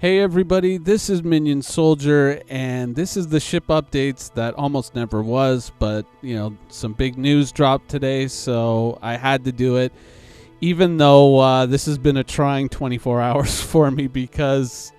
Hey everybody, this is Minion Soldier, and this is the ship updates that almost never was, but some big news dropped today, so I had to do it, even though this has been a trying 24 hours for me, because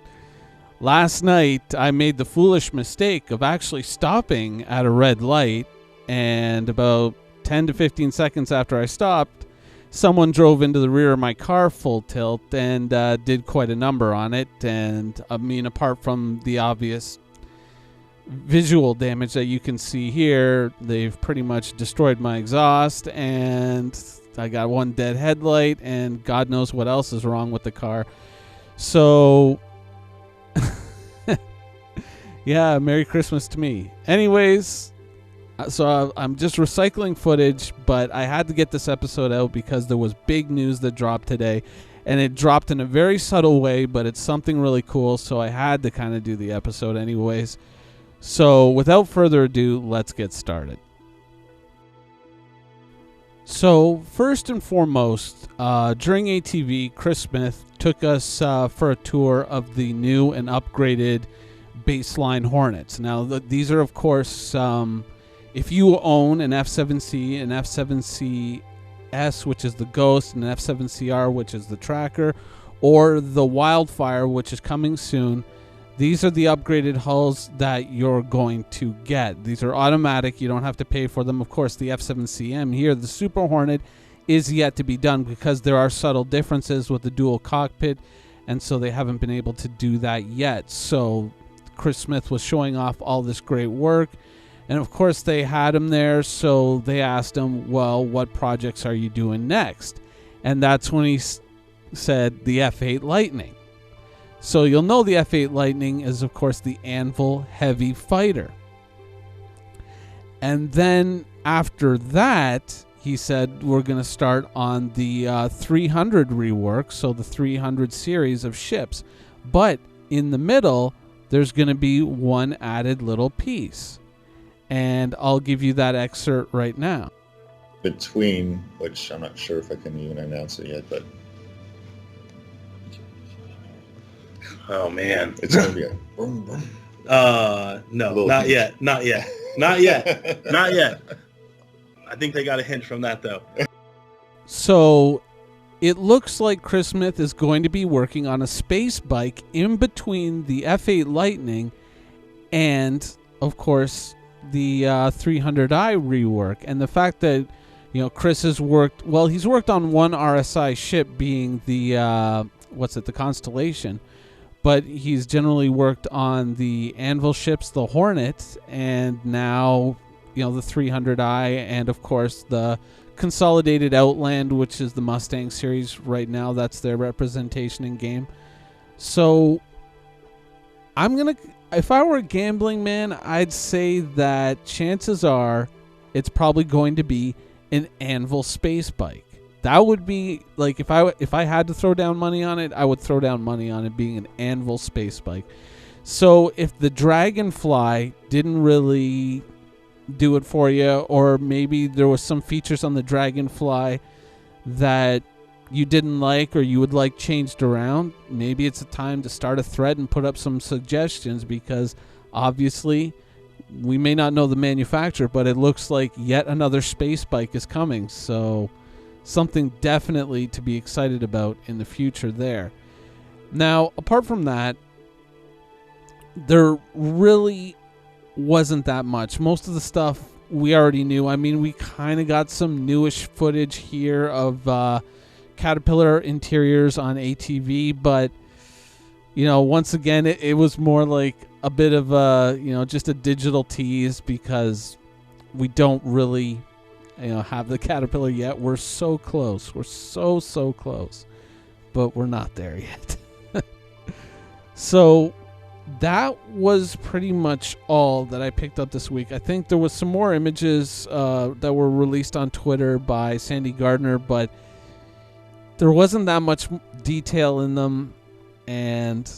last night I made the foolish mistake of actually stopping at a red light, and about 10 to 15 seconds after I stopped, someone drove into the rear of my car full tilt and did quite a number on it. And I mean, apart from the obvious visual damage that you can see here, they've pretty much destroyed my exhaust, and I got one dead headlight, and God knows what else is wrong with the car. So, yeah, Merry Christmas to me. Anyways, so I'm just recycling footage, but I had to get this episode out because there was big news that dropped today, and it dropped in a very subtle way, but it's something really cool, so I had to kind of do the episode anyways. So without further ado, let's get started. So first and foremost, during ATV, Chris Smith took us for a tour of the new and upgraded baseline Hornets. Now these are, of course, if you own an F7C, an F7CS, which is the Ghost, and an F7CR, which is the Tracker, or the Wildfire, which is coming soon, these are the upgraded hulls that you're going to get. These are automatic. You don't have to pay for them. Of course, the F7CM here, the Super Hornet, is yet to be done because there are subtle differences with the dual cockpit, and so they haven't been able to do that yet. So Chris Smith was showing off all this great work. And of course they had him there, so they asked him, well, what projects are you doing next? And that's when he said the F8 Lightning. So you'll know the F8 Lightning is, of course, the Anvil Heavy Fighter. And then after that, he said, we're going to start on the 300 rework, so the 300 series of ships. But in the middle, there's going to be one added little piece. And I'll give you that excerpt right now. Between, which I'm not sure if I can even announce it yet, but... Oh, man. It's going to be a boom, boom. No, not yet. Not yet. Not yet. Not yet. I think they got a hint from that, though. So it looks like Chris Smith is going to be working on a space bike in between the F8 Lightning and, of course, the 300i rework. And the fact that Chris has worked, well, he's worked on one RSI ship, being the the Constellation, but he's generally worked on the Anvil ships, the Hornet, and now the 300i, and of course the consolidated Outland, which is the Mustang series right now. That's their representation in game. So if I were a gambling man, I'd say that chances are it's probably going to be an Anvil space bike. That would be, like, if I had to throw down money on it, I would throw down money on it being an Anvil space bike. So if the Dragonfly didn't really do it for you, or maybe there was some features on the Dragonfly that you didn't like or you would like changed around, maybe it's a time to start a thread and put up some suggestions, because obviously we may not know the manufacturer, but it looks like yet another space bike is coming. So something definitely to be excited about in the future there. Now, apart from that, there really wasn't that much. Most of the stuff we already knew. I mean, we kind of got some newish footage here of Caterpillar interiors on ATV, but once again, it was more like a bit of a just a digital tease, because we don't really have the Caterpillar yet. We're so close. We're so close, but we're not there yet. So that was pretty much all that I picked up this week. I think there was some more images that were released on Twitter by Sandy Gardner, but there wasn't that much detail in them, and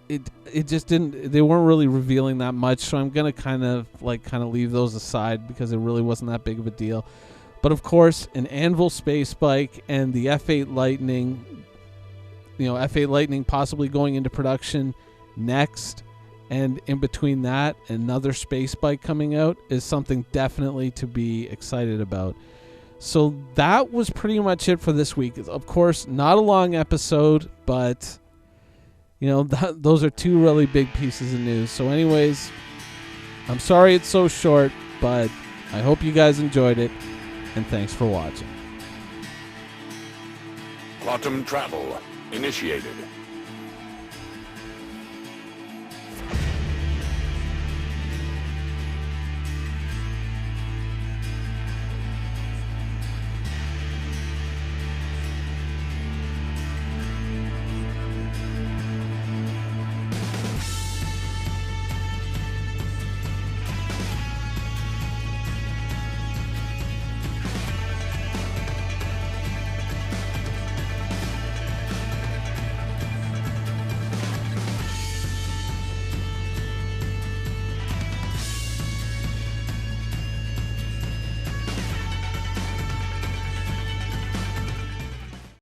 it just didn't. They weren't really revealing that much. So I'm gonna kind of leave those aside because it really wasn't that big of a deal. But of course, an Anvil space bike and the F8 Lightning F8 Lightning possibly going into production next, and in between that, another space bike coming out is something definitely to be excited about. So that was pretty much it for this week. Of course, not a long episode, but those are two really big pieces of news. So anyways, I'm sorry it's so short, but I hope you guys enjoyed it, and thanks for watching. Quantum travel initiated.